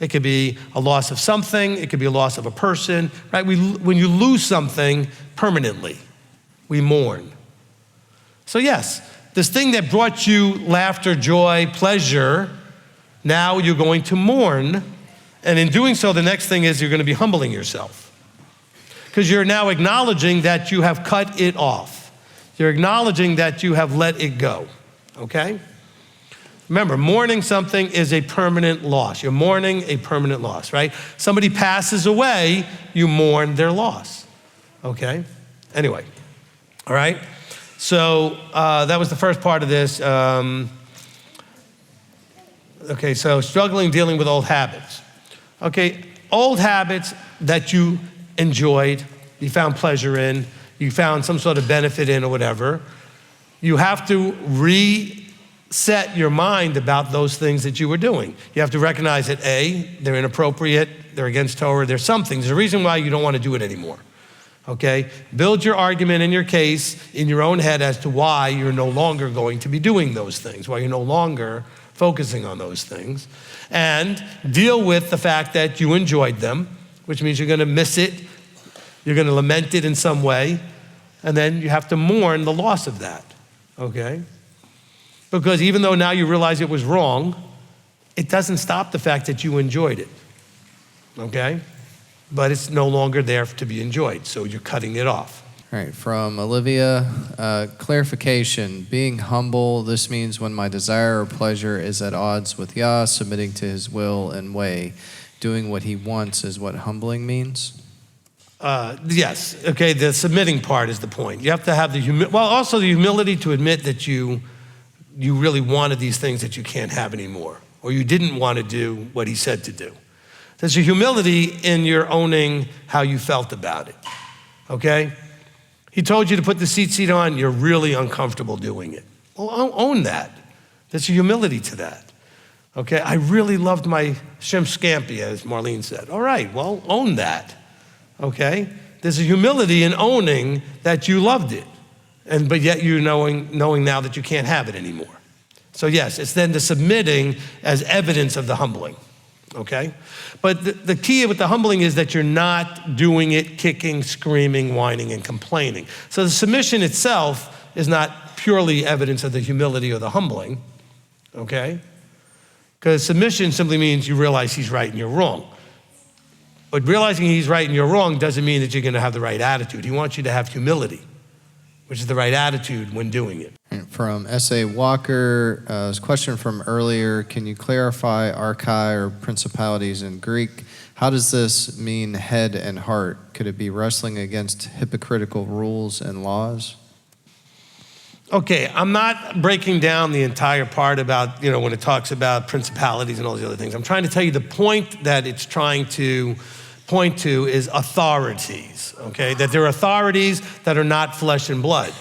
It could be a loss of something. It could be a loss of a person, right? When you lose something permanently, we mourn. So yes, this thing that brought you laughter, joy, pleasure, now you're going to mourn. And in doing so, the next thing is you're going to be humbling yourself. Because you're now acknowledging that you have cut it off. You're acknowledging that you have let it go, okay? Remember, mourning something is a permanent loss. You're mourning a permanent loss, right? Somebody passes away, you mourn their loss, okay? Anyway, all right? So that was the first part of this. Okay, so struggling, dealing with old habits. Okay, old habits that you enjoyed, you found pleasure in, you found some sort of benefit in or whatever. You have to reset your mind about those things that you were doing. You have to recognize that A, they're inappropriate, they're against Torah, there's something. There's a reason why you don't want to do it anymore. Okay? Build your argument in your case in your own head as to why you're no longer going to be doing those things, why you're no longer focusing on those things. And deal with the fact that you enjoyed them, which means you're going to miss it, you're going to lament it in some way, and then you have to mourn the loss of that. Okay? Because even though now you realize it was wrong, it doesn't stop the fact that you enjoyed it. Okay? But it's no longer there to be enjoyed, so you're cutting it off. All right, from Olivia, clarification, being humble, this means when my desire or pleasure is at odds with Yah, submitting to his will and way, doing what he wants is what humbling means? Yes, okay, the submitting part is the point. You have to have the also the humility to admit that you really wanted these things that you can't have anymore, or you didn't want to do what he said to do. There's a humility in your owning how you felt about it, okay? He told you to put the seat on, you're really uncomfortable doing it. Well, own that. There's a humility to that, okay? I really loved my shrimp scampi, as Marlene said. All right, well, own that, okay? There's a humility in owning that you loved it, but yet you knowing now that you can't have it anymore. So yes, it's then the submitting as evidence of the humbling. Okay? But the key with the humbling is that you're not doing it kicking, screaming, whining, and complaining. So the submission itself is not purely evidence of the humility or the humbling, okay? Because submission simply means you realize he's right and you're wrong. But realizing he's right and you're wrong doesn't mean that you're going to have the right attitude. He wants you to have humility, which is the right attitude when doing it. From S.A. Walker, question from earlier, can you clarify archai or principalities in Greek? How does this mean head and heart? Could it be wrestling against hypocritical rules and laws? Okay, I'm not breaking down the entire part about, when it talks about principalities and all these other things. I'm trying to tell you the point that it's trying to point to is authorities, okay? That there are authorities that are not flesh and blood,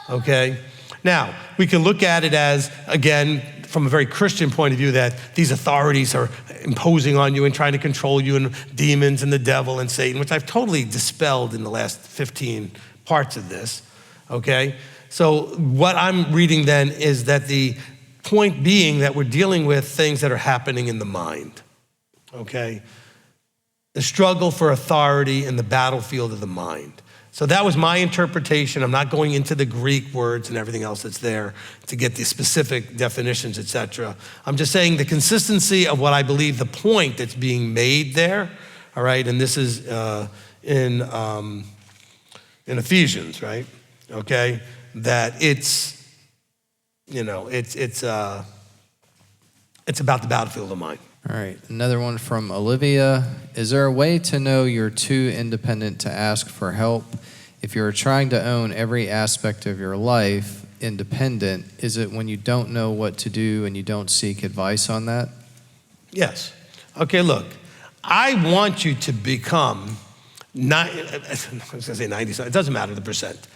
okay? Now, we can look at it as, again, from a very Christian point of view, that these authorities are imposing on you and trying to control you, and demons and the devil and Satan, which I've totally dispelled in the last 15 parts of this, okay? So what I'm reading then is that the point being that we're dealing with things that are happening in the mind, okay? The struggle for authority in the battlefield of the mind. So that was my interpretation. I'm not going into the Greek words and everything else that's there to get the specific definitions, etc. I'm just saying the consistency of what I believe the point that's being made there, all right? And this is in Ephesians, right? Okay? That it's about the battlefield of the mind. All right, another one from Olivia. Is there a way to know you're too independent to ask for help? If you're trying to own every aspect of your life independent, is it when you don't know what to do and you don't seek advice on that? Yes. Okay, look, I want you to become, I was going to say 90, it doesn't matter the percent,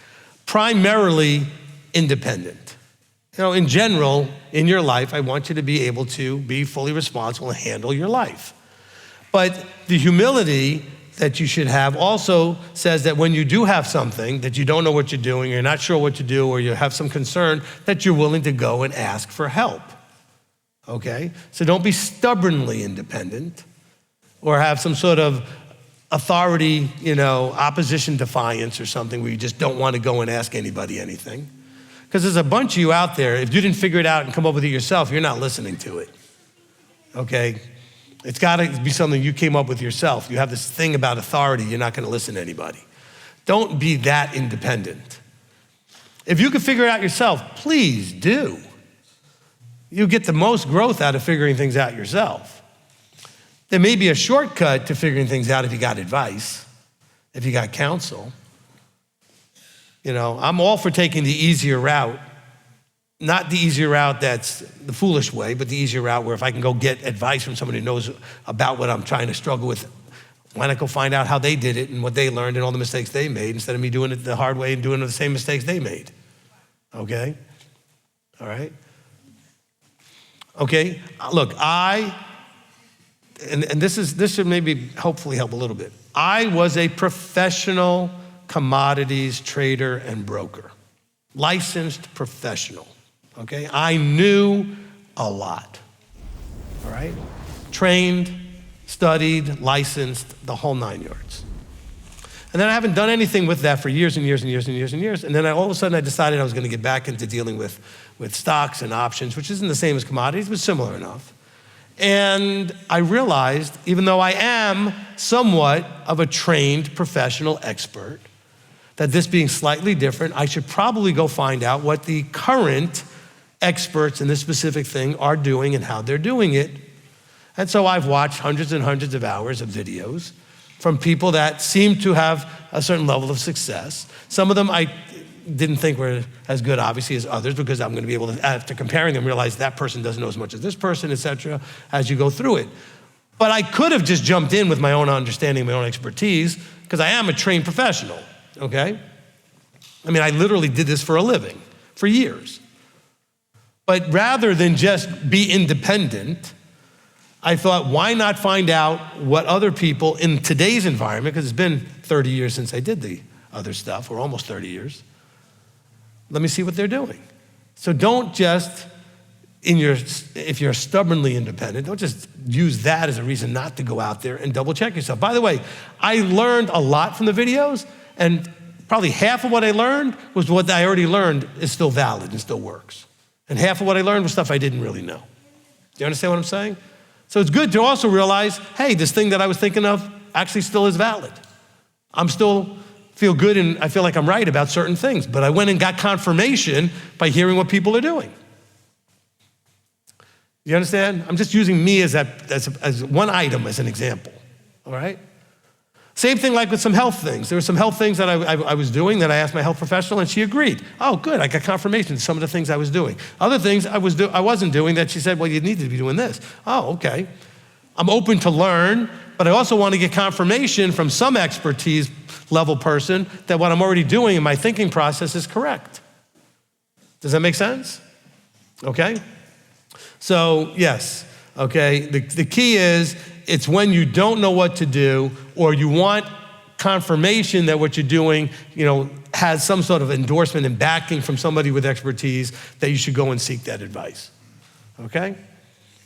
primarily independent. In general, in your life, I want you to be able to be fully responsible and handle your life. But the humility that you should have also says that when you do have something that you don't know what you're doing, you're not sure what to do, or you have some concern, that you're willing to go and ask for help, okay? So don't be stubbornly independent or have some sort of authority, opposition defiance or something where you just don't want to go and ask anybody anything. Because there's a bunch of you out there, if you didn't figure it out and come up with it yourself, you're not listening to it, okay? It's gotta be something you came up with yourself. You have this thing about authority, you're not gonna listen to anybody. Don't be that independent. If you can figure it out yourself, please do. You get the most growth out of figuring things out yourself. There may be a shortcut to figuring things out if you got advice, if you got counsel. You know, I'm all for taking the easier route, not the easier route that's the foolish way, but the easier route where if I can go get advice from somebody who knows about what I'm trying to struggle with, why not go find out how they did it and what they learned and all the mistakes they made instead of me doing it the hard way and doing the same mistakes they made, okay? All right? Okay, look, and this should maybe hopefully help a little bit. I was a professional commodities trader and broker, licensed professional, okay? I knew a lot, all right? Trained, studied, licensed, the whole 9 yards. And then I haven't done anything with that for years and years and years and years and years. And then all of a sudden I decided I was gonna get back into dealing with stocks and options, which isn't the same as commodities, but similar enough. And I realized, even though I am somewhat of a trained professional expert, that this being slightly different, I should probably go find out what the current experts in this specific thing are doing and how they're doing it. And so I've watched hundreds and hundreds of hours of videos from people that seem to have a certain level of success. Some of them I didn't think were as good, obviously, as others, because I'm gonna be able to, after comparing them, realize that person doesn't know as much as this person, et cetera, as you go through it. But I could have just jumped in with my own understanding, my own expertise, because I am a trained professional, okay? I mean, I literally did this for a living, for years. But rather than just be independent, I thought, why not find out what other people in today's environment, because it's been 30 years since I did the other stuff, or almost 30 years. Let me see what they're doing. So don't just, if you're stubbornly independent, don't just use that as a reason not to go out there and double check yourself. By the way, I learned a lot from the videos, and probably half of what I learned was what I already learned is still valid and still works. And half of what I learned was stuff I didn't really know. Do you understand what I'm saying? So it's good to also realize, hey, this thing that I was thinking of actually still is valid. I'm still feel good and I feel like I'm right about certain things, but I went and got confirmation by hearing what people are doing. You understand? I'm just using me as one item as an example, all right? Same thing like with some health things. There were some health things that I was doing that I asked my health professional and she agreed. Oh, good, I got confirmation of some of the things I was doing. Other things I wasn't doing that she said, well, you need to be doing this. Oh, okay. I'm open to learn, but I also want to get confirmation from some expertise level person that what I'm already doing in my thinking process is correct. Does that make sense? Okay? So, yes, okay, the key is, it's when you don't know what to do or you want confirmation that what you're doing, has some sort of endorsement and backing from somebody with expertise that you should go and seek that advice, okay?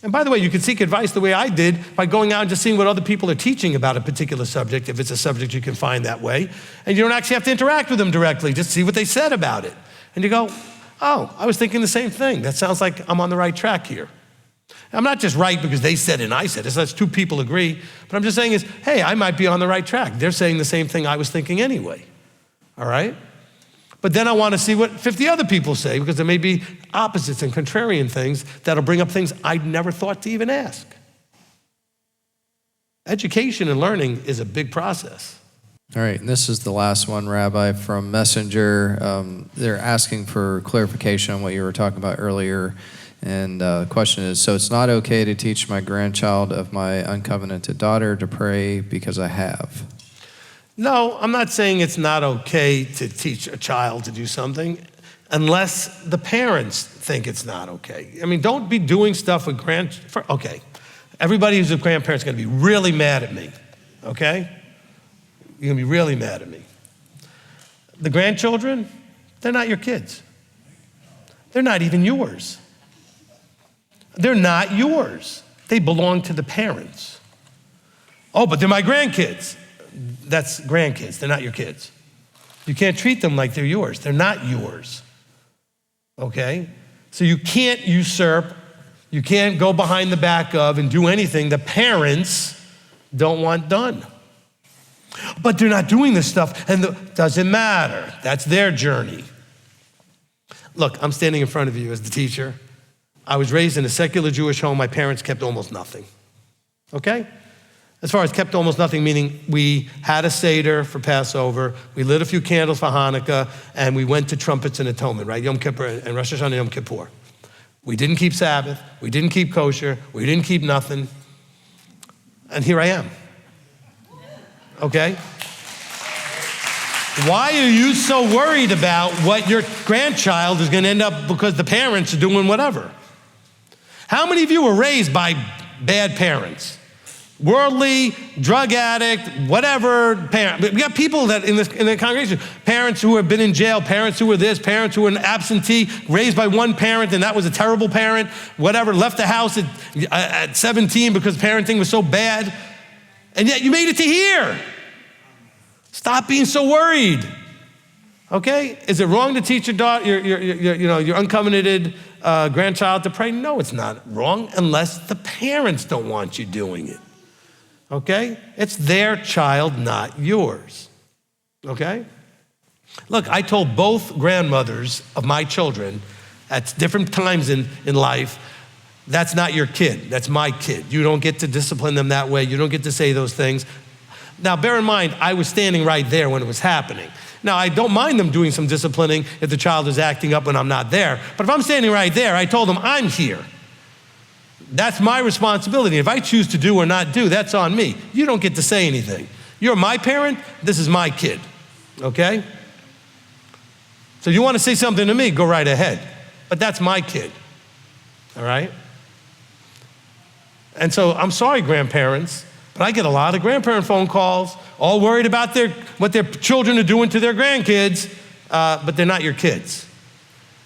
And by the way, you can seek advice the way I did by going out and just seeing what other people are teaching about a particular subject, if it's a subject you can find that way. And you don't actually have to interact with them directly, just see what they said about it. And you go, oh, I was thinking the same thing. That sounds like I'm on the right track here. I'm not just right because they said it and I said it, so that's two people agree. But I'm just saying is, hey, I might be on the right track. They're saying the same thing I was thinking anyway, all right? But then I want to see what 50 other people say, because there may be opposites and contrarian things that'll bring up things I'd never thought to even ask. Education and learning is a big process. All right, and this is the last one, Rabbi, from Messenger. They're asking for clarification on what you were talking about earlier. And the question is, so it's not okay to teach my grandchild of my uncovenanted daughter to pray because I have? No, I'm not saying it's not okay to teach a child to do something unless the parents think it's not okay. I mean, don't be doing stuff with okay. Everybody who's a grandparent's gonna be really mad at me, okay? You're gonna be really mad at me. The grandchildren, they're not your kids. They're not even yours. They're not yours. They belong to the parents. Oh, but they're my grandkids. That's grandkids, they're not your kids. You can't treat them like they're yours. They're not yours, okay? So you can't usurp, you can't go behind the back of and do anything the parents don't want done. But they're not doing this stuff, and doesn't matter. That's their journey. Look, I'm standing in front of you as the teacher, I was raised in a secular Jewish home. My parents kept almost nothing, okay? As far as kept almost nothing, meaning we had a Seder for Passover, we lit a few candles for Hanukkah, and we went to trumpets and atonement, right? Yom Kippur and Rosh Hashanah and Yom Kippur. We didn't keep Sabbath, we didn't keep kosher, we didn't keep nothing, and here I am, okay? Why are you so worried about what your grandchild is gonna end up because the parents are doing whatever? How many of you were raised by bad parents? Worldly, drug addict, whatever parent. We got people that in the congregation, parents who have been in jail, parents who were this, parents who were an absentee, raised by one parent and that was a terrible parent, whatever, left the house at 17 because parenting was so bad, and yet you made it to here. Stop being so worried, okay? Is it wrong to teach your daughter, your uncovenanted grandchild to pray? No, it's not wrong unless the parents don't want you doing it, okay? It's their child, not yours, okay? Look, I told both grandmothers of my children at different times in life, that's not your kid, that's my kid. You don't get to discipline them that way. You don't get to say those things. Now, bear in mind, I was standing right there when it was happening. Now, I don't mind them doing some disciplining if the child is acting up when I'm not there. But if I'm standing right there, I told them, I'm here. That's my responsibility. If I choose to do or not do, that's on me. You don't get to say anything. You're my parent, this is my kid, okay? So you want to say something to me, go right ahead. But that's my kid, all right? And so I'm sorry, grandparents, but I get a lot of grandparent phone calls, all worried about what their children are doing to their grandkids, but they're not your kids.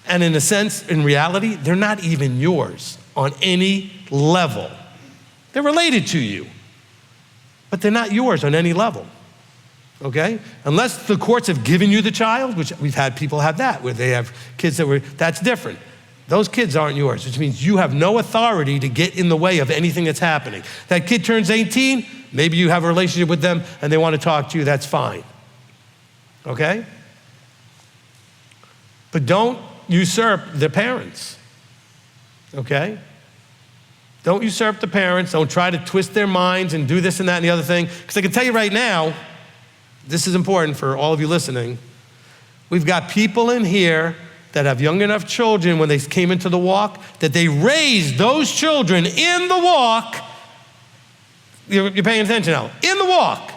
And in a sense, in reality, they're not even yours on any level. They're related to you, but they're not yours on any level, okay? Unless the courts have given you the child, which we've had people have that, where they have kids that's different. Those kids aren't yours, which means you have no authority to get in the way of anything that's happening. That kid turns 18, maybe you have a relationship with them and they want to talk to you, that's fine, okay? But don't usurp the parents, okay? Don't usurp the parents, don't try to twist their minds and do this and that and the other thing, because I can tell you right now, this is important for all of you listening, we've got people in here that have young enough children when they came into the walk, that they raised those children in the walk. You're paying attention now. In the walk.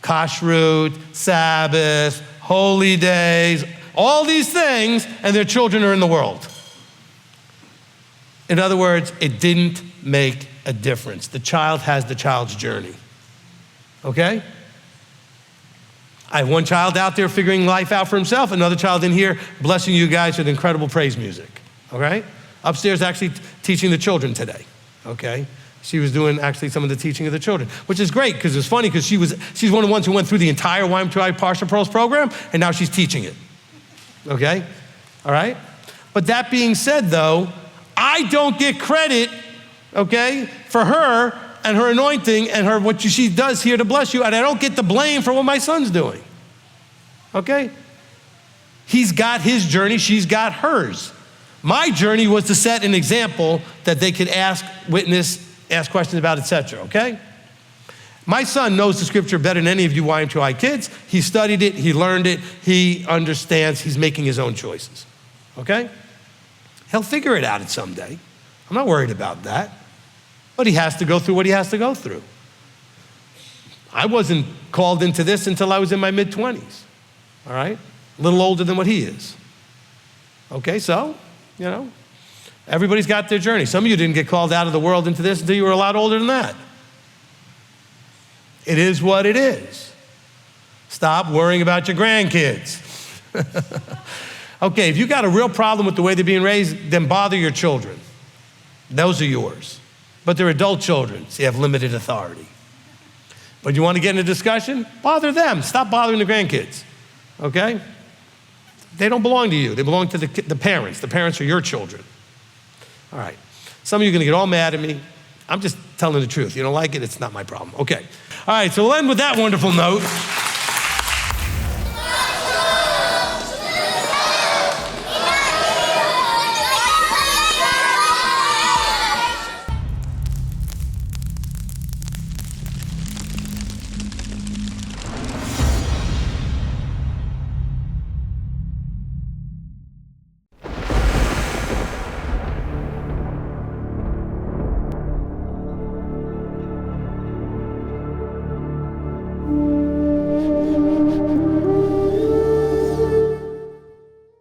Kashrut, Sabbath, holy days, all these things, and their children are in the world. In other words, it didn't make a difference. The child has the child's journey, okay? I have one child out there figuring life out for himself, another child in here blessing you guys with incredible praise music, all right? Upstairs actually teaching the children today, okay? She was doing actually some of the teaching of the children, which is great because it's funny because she's one of the ones who went through the entire m.t.o.i Partial Pearls program and now she's teaching it, okay? All right? But that being said though, I don't get credit, okay, for her and her anointing and her what she does here to bless you, and I don't get the blame for what my son's doing, okay? He's got his journey, she's got hers. My journey was to set an example that they could ask, witness, ask questions about, etc., okay? My son knows the scripture better than any of you m.t.o.i kids. He studied it, he learned it, he understands, he's making his own choices, okay? He'll figure it out someday. I'm not worried about that. But he has to go through what he has to go through. I wasn't called into this until I was in my mid-20s, all right? A little older than what he is. Okay, so, you know, everybody's got their journey. Some of you didn't get called out of the world into this until you were a lot older than that. It is what it is. Stop worrying about your grandkids. Okay, if you got a real problem with the way they're being raised, then bother your children. Those are yours. But they're adult children, so you have limited authority. But you want to get in a discussion? Bother them. Stop bothering the grandkids, okay? They don't belong to you. They belong to the parents. The parents are your children. All right. Some of you are going to get all mad at me. I'm just telling the truth. You don't like it, it's not my problem. Okay. All right, so we'll end with that wonderful note.